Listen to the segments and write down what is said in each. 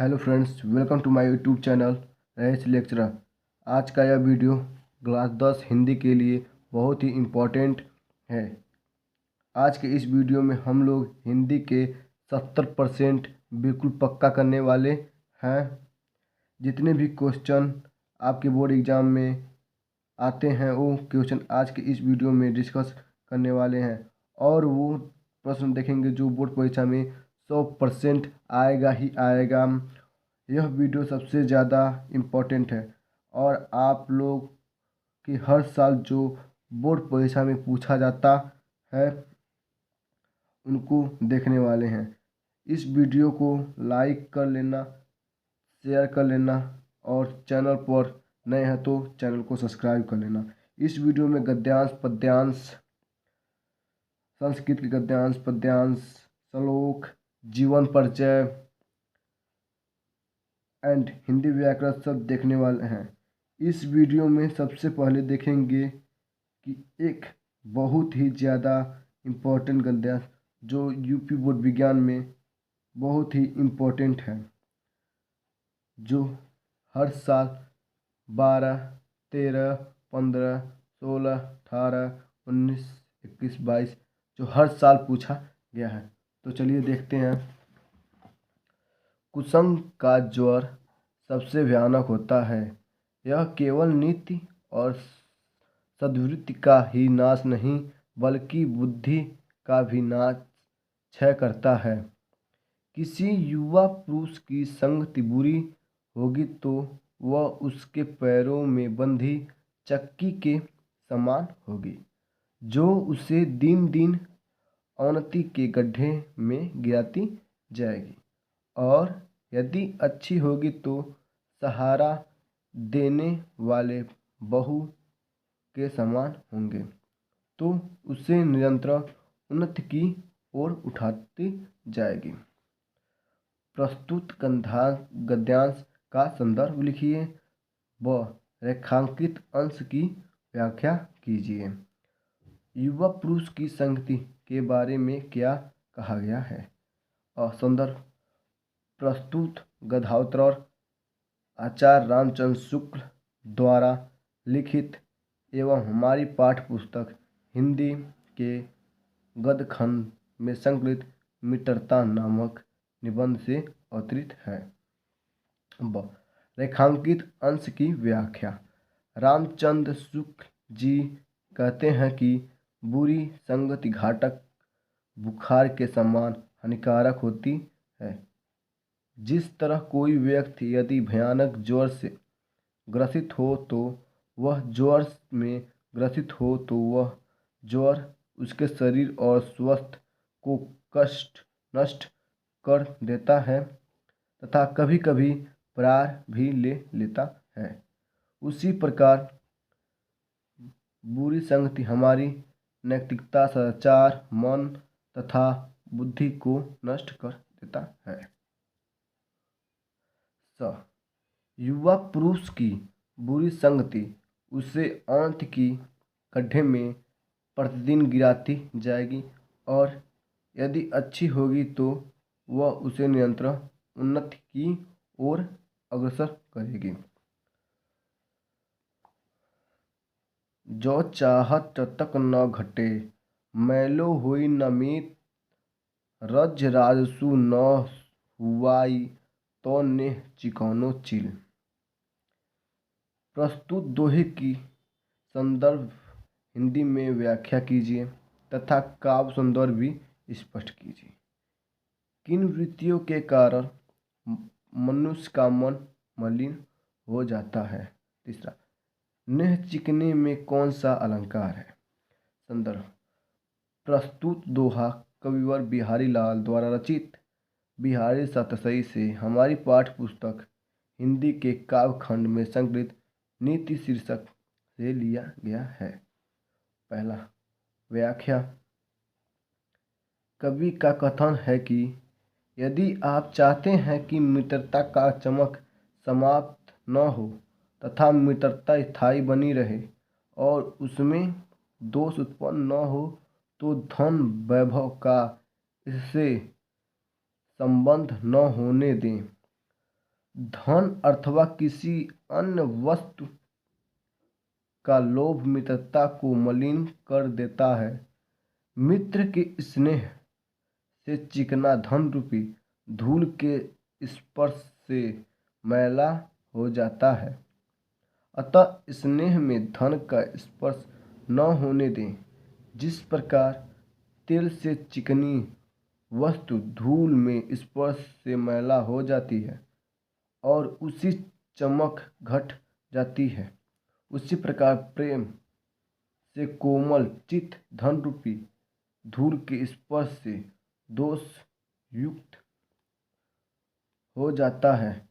Hello friends, welcome to my YouTube channel Raees lecturer. आज का यह वीडियो क्लास 10 हिंदी के लिए बहुत ही इम्पोर्टेंट है। आज के इस वीडियो में हम लोग हिंदी के 70% बिल्कुल पक्का करने वाले हैं। जितने भी क्वेश्चन आपके बोर्ड एग्ज़ाम में आते हैं वो क्वेश्चन आज के इस वीडियो में डिस्कस करने वाले हैं और वो प्रश्न देखेंगे जो बोर्ड परीक्षा में 100% आएगा ही आएगा। यह वीडियो सबसे ज़्यादा इम्पोर्टेंट है और आप लोग की हर साल जो बोर्ड परीक्षा में पूछा जाता है उनको देखने वाले हैं। इस वीडियो को लाइक कर लेना, शेयर कर लेना और चैनल पर नए हैं तो चैनल को सब्सक्राइब कर लेना। इस वीडियो में गद्यांश, पद्यांश, संस्कृत के गद्यांश, पद्यांश, श्लोक, जीवन परिचय एंड हिंदी व्याकरण सब देखने वाले हैं। इस वीडियो में सबसे पहले देखेंगे कि एक बहुत ही ज़्यादा इम्पोर्टेंट गद्यांश जो यूपी बोर्ड विज्ञान में बहुत ही इम्पोर्टेंट है, जो हर साल 12, 13, 15, 16, 18, 19, 21, 22 जो हर साल पूछा गया है। तो चलिए देखते हैं। कुसंग का ज्वर सबसे भयानक होता है। यह केवल नीति और सद्वृत्ति का ही नाश नहीं बल्कि बुद्धि का भी नाश क्षय करता है। किसी युवा पुरुष की संगति बुरी होगी तो वह उसके पैरों में बंधी चक्की के समान होगी, जो उसे दिन दिन अवनति के गड्ढे में गिराती जाएगी, और यदि अच्छी होगी तो सहारा देने वाले बहू के समान होंगे, तो उसे निरंतर उन्नति की ओर उठाती जाएगी। प्रस्तुत गद्यांश का संदर्भ लिखिए व रेखांकित अंश की व्याख्या कीजिए। युवा पुरुष की संगति के बारे में क्या कहा गया है? और संदर्भ प्रस्तुत गद्यांश आचार्य रामचंद्र शुक्ल द्वारा लिखित एवं हमारी पाठ्य पुस्तक हिंदी के गद्यखंड में संकलित मित्रता नामक निबंध से अवतरित है। रेखांकित अंश की व्याख्या। रामचंद्र शुक्ल जी कहते हैं कि बुरी संगति घातक बुखार के समान हानिकारक होती है। जिस तरह कोई व्यक्ति यदि भयानक ज्वर से ग्रसित हो तो वह ज्वर उसके शरीर और स्वास्थ्य को नष्ट कर देता है तथा कभी कभी प्राण भी ले लेता है। उसी प्रकार बुरी संगति हमारी नैतिकता, सदाचार, मन तथा बुद्धि को नष्ट कर देता है। युवा पुरुष की बुरी संगति उसे अनंत की गड्ढे में प्रतिदिन गिराती जाएगी, और यदि अच्छी होगी तो वह उसे निरंतर उन्नति की ओर अग्रसर करेगी। जो चाहत तक न घटे, मैलो हुई न मीत, रज राजसु न हुआई, तो नेह चिकौनो चिल। प्रस्तुत दोहे की संदर्भ हिंदी में व्याख्या कीजिए तथा काव्य सौंदर्य भी स्पष्ट कीजिए। किन वृत्तियों के कारण मनुष्य का मन मलिन हो जाता है? तीसरा, नेह चिकने में कौन सा अलंकार है? संदर्भ प्रस्तुत दोहा कविवर बिहारी लाल द्वारा रचित बिहारी सतसई से हमारी पाठ्य पुस्तक हिंदी के काव्य खंड में संकलित नीति शीर्षक से लिया गया है। पहला, व्याख्या। कवि का कथन है कि यदि आप चाहते हैं कि मित्रता का चमक समाप्त न हो तथा मित्रता स्थायी बनी रहे और उसमें दोष उत्पन्न न हो, तो धन वैभव का इससे संबंध न होने दें। धन अथवा किसी अन्य वस्तु का लोभ मित्रता को मलिन कर देता है। मित्र के स्नेह से चिकना धन रूपी धूल के स्पर्श से मैला हो जाता है। अतः स्नेह में धन का स्पर्श न होने दें। जिस प्रकार तेल से चिकनी वस्तु धूल में स्पर्श से मैला हो जाती है और उसी चमक घट जाती है, उसी प्रकार प्रेम से कोमल चित्त धन रूपी धूल के स्पर्श से दोष युक्त हो जाता है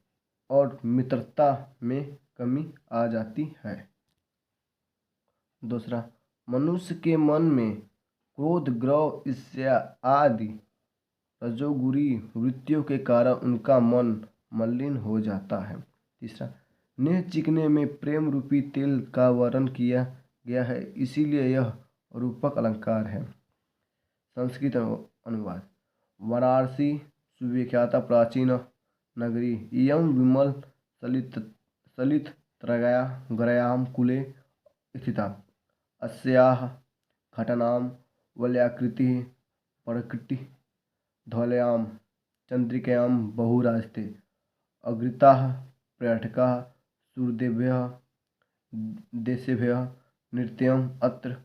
और मित्रता में कमी आ जाती है। दूसरा, मनुष्य के मन में क्रोध, ग्रह, ईर्ष्या आदि रजोगुणी वृत्तियों के कारण उनका मन मलिन हो जाता है। तीसरा, नेह चिकने में प्रेम रूपी तेल का वर्णन किया गया है, इसीलिए यह रूपक अलंकार है। संस्कृत अनुवाद। वाराणसी सुविख्याता प्राचीन नगरी इयं विमल सलितत्रयां कुले स्थिता। अस्याः घटनां वलयाकृतिः प्रकटिः धौल्यां चंद्रिकायां बहुरास्ते। अग्रिताः पर्यटकाः सुरदेभ्यः देशेभ्यः नृत्यम् अत्र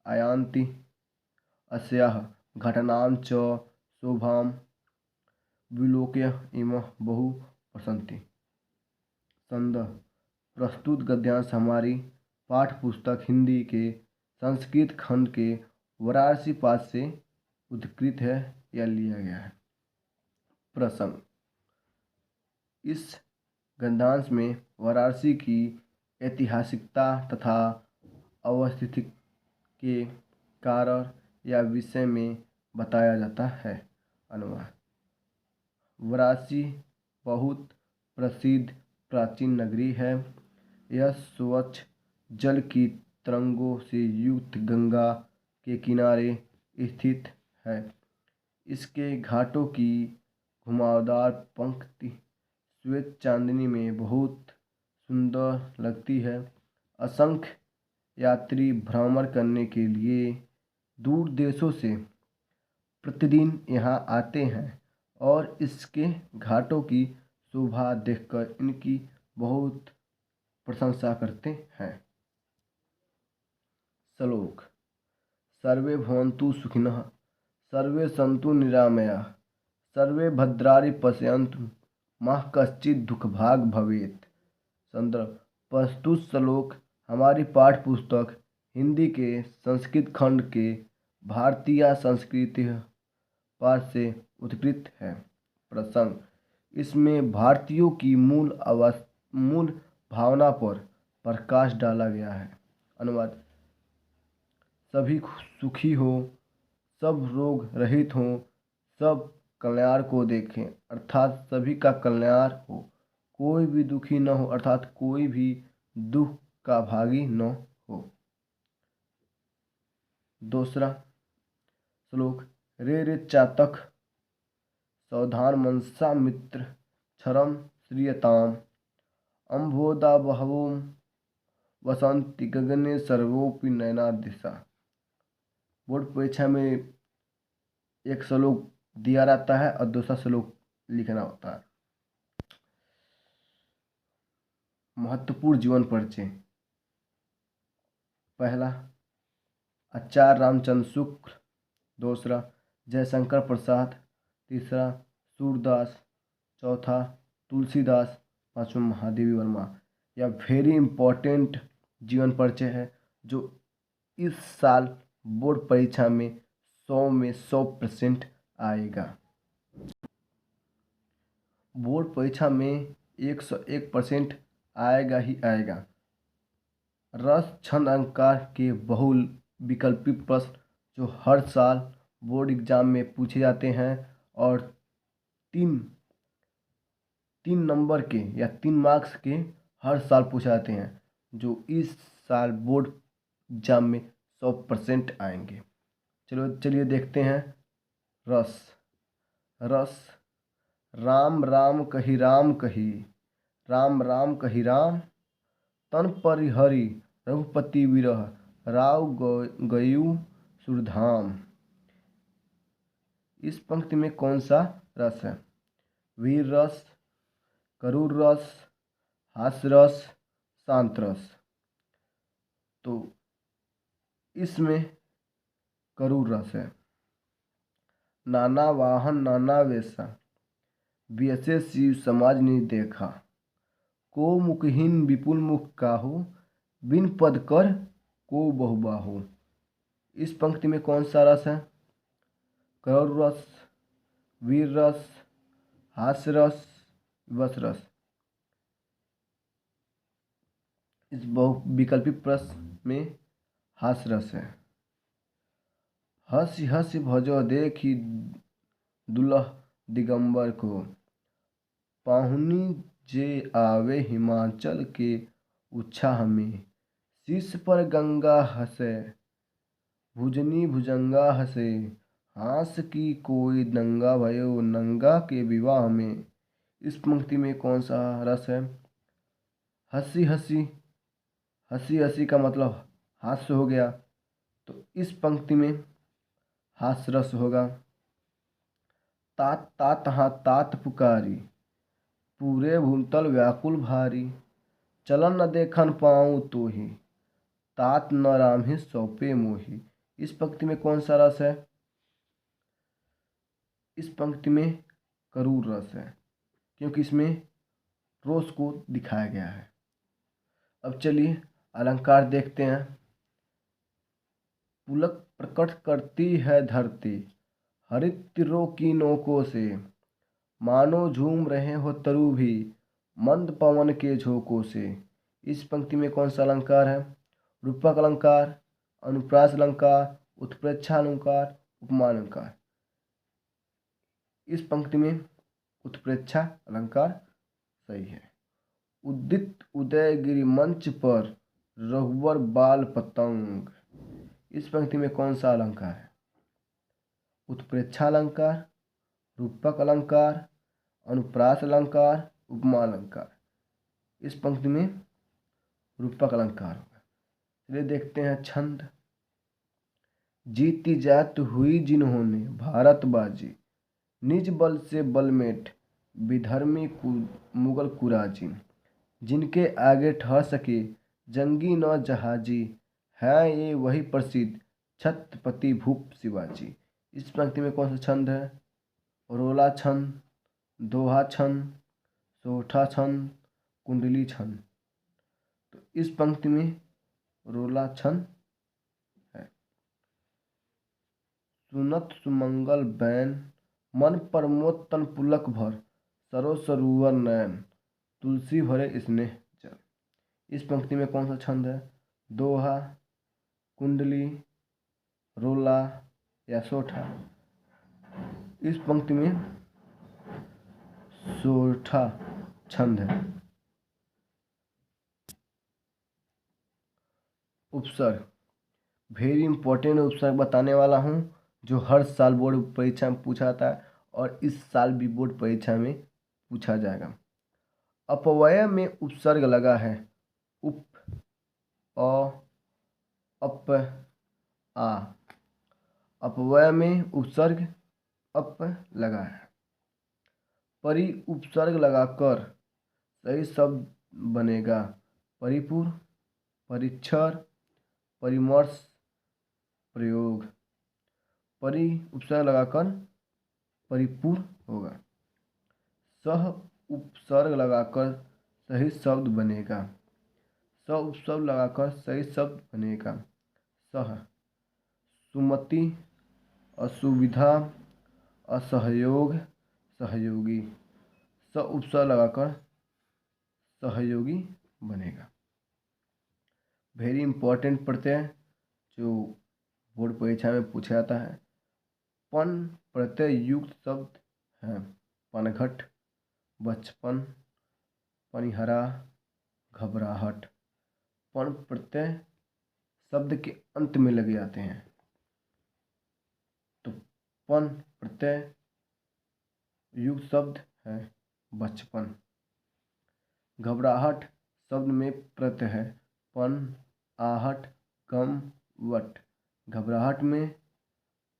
आयान्ति। अस्याः घटनां च शोभां विलोक्य इमः बहु प्रसन्ति। संदर्भ: प्रस्तुत गद्यांश हमारी पाठ पुस्तक हिंदी के संस्कृत खंड के वाराणसी पाठ से उद्धृत है या लिया गया है। प्रसंग: इस गद्यांश में वाराणसी की ऐतिहासिकता तथा अवस्थिति के कारण या विषय में बताया जाता है। अनुवाद: वाराणसी बहुत प्रसिद्ध प्राचीन नगरी है। यह स्वच्छ जल की तरंगों से युक्त गंगा के किनारे स्थित है। इसके घाटों की घुमावदार पंक्ति श्वेत चांदनी में बहुत सुंदर लगती है। असंख्य यात्री भ्रमण करने के लिए दूर देशों से प्रतिदिन यहाँ आते हैं और इसके घाटों की शोभा देखकर इनकी बहुत प्रशंसा करते हैं। श्लोक: सर्वे भवन्तु सुखिनः, सर्वे सन्तु निरामयाः, सर्वे भद्राणि पश्यन्तु मा कश्चित् दुःखभाग् भवेत्। संदर्भ: प्रस्तुत श्लोक हमारी पाठ पुस्तक हिंदी के संस्कृत खंड के भारतीय संस्कृति पाठ से उद्धृत है। प्रसंग: इसमें भारतीयों की मूल भावना पर प्रकाश डाला गया है। अनुवाद: सभी सुखी हो, सब रोग रहित हो, सब कल्याण को देखें, अर्थात सभी का कल्याण हो, कोई भी दुखी न हो, अर्थात कोई भी दुख का भागी न हो। दूसरा श्लोक: रे रे चातक सावधान मनसा मित्र क्षरम श्रियताम अम्भोदा बहवो वसंति गगने सर्वोपि नयना दिशा। बोर्ड परीक्षा में एक श्लोक दिया रहता है और दूसरा श्लोक लिखना होता है। महत्वपूर्ण जीवन परिचय: पहला, आचार्य रामचंद्र शुक्ल। दूसरा, जयशंकर प्रसाद। तीसरा, सूरदास। चौथा, तुलसीदास। पांचवा, महादेवी वर्मा। यह वेरी इम्पोर्टेंट जीवन परिचय है जो इस साल बोर्ड परीक्षा में 100% आएगा। बोर्ड परीक्षा में 101% आएगा ही आएगा। रस, छंद, अलंकार के बहुल विकल्पी प्रश्न जो हर साल बोर्ड एग्जाम में पूछे जाते हैं और तीन नंबर के या 3 मार्क्स के हर साल पूछे जाते हैं, जो इस साल बोर्ड एग्जाम में 100% आएंगे। चलिए देखते हैं। रस। राम राम कही राम राम कही राम, तन परिहरि रघुपति विरह, राव गयु सुरधाम। इस पंक्ति में कौन सा रस है? वीर रस, करूर रस, हास्य रस, शांत रस। तो इसमें करूर रस है। नाना वाहन नाना वेशा, व्यसे शिव समाज ने देखा, को मुखहीन विपुल मुख काहू, बिन पद कर को बहुबाहु। इस पंक्ति में कौन सा रस है? करूर रस, वीर रस, हास्य रस, विवश रस। इस बहुविकल्पी प्रश्न में हास्य रस है। हंसी हंसी भजो देखी दुलह दिगंबर को, पाहुनी जे आवे हिमाचल के उत्साह में, शीश पर गंगा हंसे भुजनी भुजंगा हंसे, हास की कोई दंगा भयो नंगा के विवाह में। इस पंक्ति में कौन सा रस है? हंसी हंसी, हंसी हंसी का मतलब हास्य हो गया, तो इस पंक्ति में हास्य रस होगा। तात तात हाँ तात पुकारी, पूरे भूतल व्याकुल भारी, चलन न देखन पाऊँ तो ही, तात न राम ही सौंपे मोही। इस पंक्ति में कौन सा रस है? इस पंक्ति में करूर रस है, क्योंकि इसमें रोष को दिखाया गया है। अब चलिए अलंकार देखते हैं। पुलक प्रकट करती है धरती, हरित की नोकों से, मानो झूम रहे हो तरु भी, मंद पवन के झोंकों से। इस पंक्ति में कौन सा अलंकार है? रूपक अलंकार, अनुप्रास अलंकार, उत्प्रेक्षा अलंकार, उपमा अलंकार। इस पंक्ति में उत्प्रेक्षा अलंकार सही है। उदित उदयगिरि मंच पर रघुवर बाल पतंग। इस पंक्ति में कौन सा अलंकार है? उत्प्रेक्षा अलंकार, रूपक अलंकार, अनुप्रास अलंकार, उपमा अलंकार। इस पंक्ति में रूपक अलंकार होगा। चलिए देखते हैं छंद। जीती जात हुई जिन्होंने भारत बाजी, निज बल से बलमेट विधर्मी मुगल कुराजी, जिनके आगे ठहर सके जंगी न जहाजी, है ये वही प्रसिद्ध छत्रपति भूप शिवाजी। इस पंक्ति में कौन सा छंद है? रोला छंद, दोहा छंद, सोठा छंद, कुंडली छंद। तो इस पंक्ति में रोला छंद है। सुनत सुमंगल बैन, मन प्रमोद तन पुलक भर, सरो सरोवर नयन, तुलसी भरे स्नेह जल। इस पंक्ति में कौन सा छंद है? दोहा, कुंडली, रोला या सोठा। इस पंक्ति में सोठा छंद है। उपसर्ग, वेरी इंपॉर्टेंट उपसर्ग बताने वाला हूँ, जो हर साल बोर्ड परीक्षा में पूछा जाता है और इस साल भी बोर्ड परीक्षा में पूछा जाएगा। अपव्यय में उपसर्ग लगा है। उप, अ, अप, आ। अपव्यय में उपसर्ग अप लगा है। परि उपसर्ग लगाकर सही शब्द बनेगा परिपूर, परिच्छर, परिमर्श, प्रयोग। परि उपसर्ग लगाकर परिपूर होगा। सह उपसर्ग लगाकर सही शब्द बनेगा। स उपसर्ग लगाकर सही शब्द बनेगा सह। सुमति, असुविधा, असहयोग, सहयोगी। स उपसर्ग लगाकर सहयोगी बनेगा। वेरी इंपॉर्टेंट प्रत्यय जो बोर्ड परीक्षा में पूछा जाता है। पन प्रत्यय युक्त शब्द है। पनघट, बचपन, पनिहरा, घबराहट। पन प्रत्यय शब्द के अंत में लगे जाते हैं, तो पन प्रत्यय युक्त शब्द है बचपन। घबराहट शब्द में प्रत्यय है पन, आहट, कम, वट। घबराहट में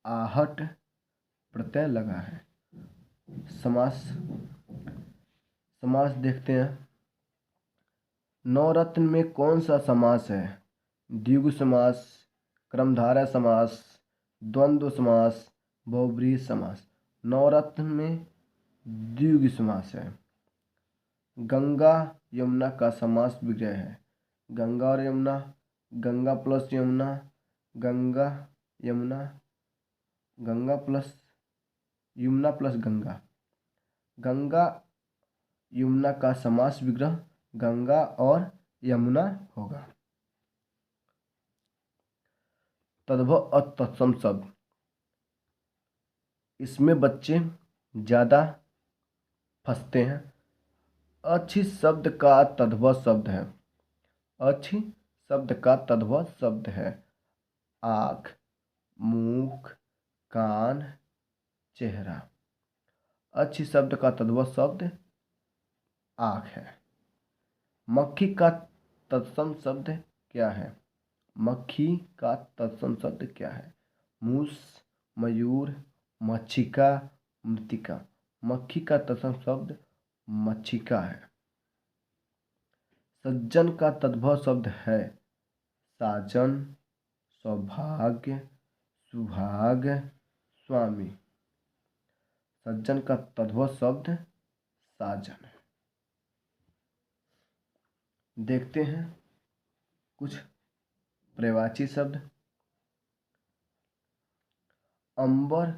आहट प्रत्यय लगा है। समास समास देखते हैं। नवरत्न में कौन सा समास है? द्विगु समास, क्रमधारय समास, द्वंद्व समास, बहुब्रीहि समास। नवरत्न में द्विगु समास है। गंगा यमुना का समास विग्रह है। गंगा और Yamuna, Ganga plus Yamuna, Ganga Yamuna, Ganga plus Yamuna plus Ganga. Ganga Yamuna का समास विग्रह गंगा और यमुना होगा। तद्भव और तत्सम शब्द, इसमें बच्चे ज़्यादा फंसते हैं। अच्छी शब्द का तद्भव शब्द है। अच्छी शब्द का तद्भव शब्द है आँख, मुख, कान, चेहरा। अच्छी शब्द का तद्भव शब्द आँख है। मक्खी का तत्सम शब्द क्या है? मक्खी का तत्सम शब्द क्या है? मूस, मयूर, मक्षिका, मृत्तिका। मक्खी का तत्सम शब्द मक्षिका है। सज्जन का तद्भव शब्द है साजन, सौभाग्य, सुभाग्य, स्वामी। सज्जन का तद्भव शब्द साजन है। देखते हैं कुछ पर्यायवाची शब्द। अंबर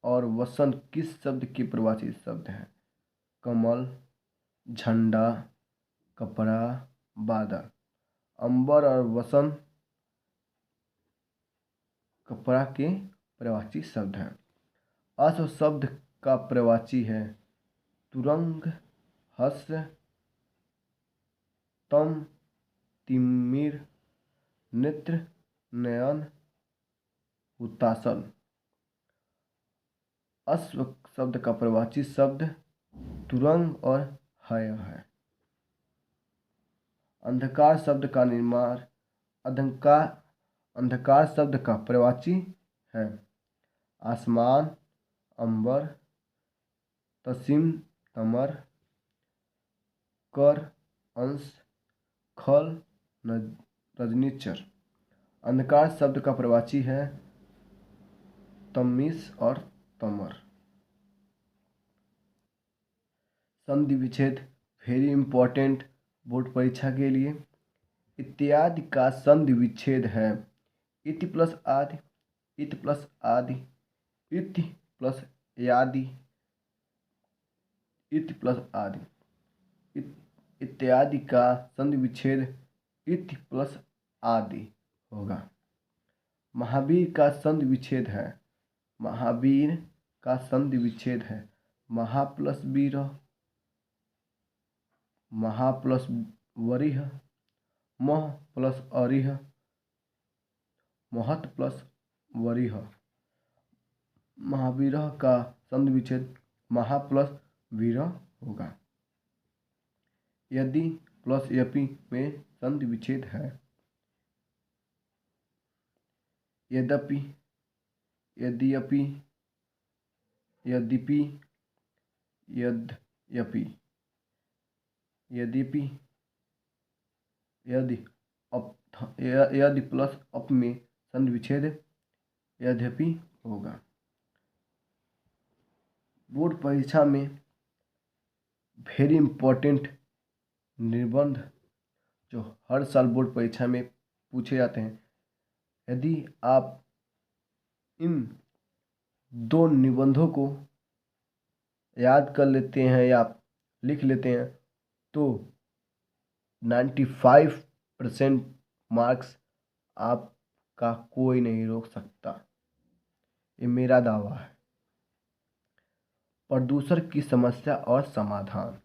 और वसंत किस शब्द की पर्यायवाची शब्द है? कमल, झंडा, कपड़ा, बादल। अंबर और वसंत कपड़ा के पर्यायवाची शब्द हैं। अश्व शब्द का पर्यायवाची है तुरंग, हर्ष, तम, तिमिर, नेत्र, नयन, हुताशन। अश्व शब्द का पर्यायवाची शब्द तुरंग और हय है। अंधकार शब्द का निर्माण अंधकार शब्द का पर्यायवाची है आसमान, अंबर, तसिम, तमर, कर, अंश, खल, रजनीचर। अंधकार शब्द का पर्यायवाची है तमिस और तमर। संधि विच्छेद वेरी इंपॉर्टेंट बोर्ड परीक्षा के लिए। इत्यादि का संधि विच्छेद है इति प्लस आदि, इत प्लस आदि, इति प्लस यादि, इति प्लस आदि। इत्यादि का संधि विच्छेद इति प्लस आदि होगा। महावीर का संधि विच्छेद है महावीर का संधि विच्छेद है महा प्लस वीर, महा प्लस वरिह, मह प्लस अरिह, महत प्लस वरिह। महावीर का संधि विच्छेद महा प्लस वीर होगा। यदि प्लस यपि में संधि विच्छेद है यद्यपि, यद्यपि, यद्यपि, यद्यपि, यद्यपि, यदि प्लस अप में संधि विच्छेद यद्यपि होगा। बोर्ड परीक्षा में वेरी इंपॉर्टेंट निबंध जो हर साल बोर्ड परीक्षा में पूछे जाते हैं, यदि आप इन दो निबंधों को याद कर लेते हैं या लिख लेते हैं तो 95% मार्क्स आपका कोई नहीं रोक सकता। ये मेरा दावा है। प्रदूषण की समस्या और समाधान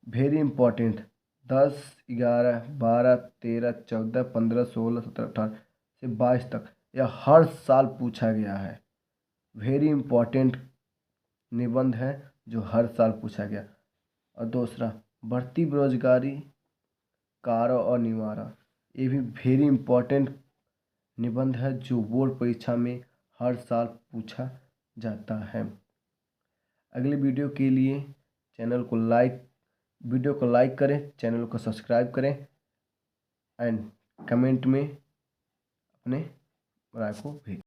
वेरी इंपॉर्टेंट 10, 11, 12, 13, 14, 15, 16, 17, 18 से 22 तक यह हर साल पूछा गया है। वेरी इंपॉर्टेंट निबंध है जो हर साल पूछा गया। और दूसरा बढ़ती बेरोजगारी, कारण और निवारण, ये भी वेरी इंपॉर्टेंट निबंध है जो बोर्ड परीक्षा में हर साल पूछा जाता है। अगले वीडियो के लिए वीडियो को लाइक करें, चैनल को सब्सक्राइब करें एंड कमेंट में अपने राय को भेजें।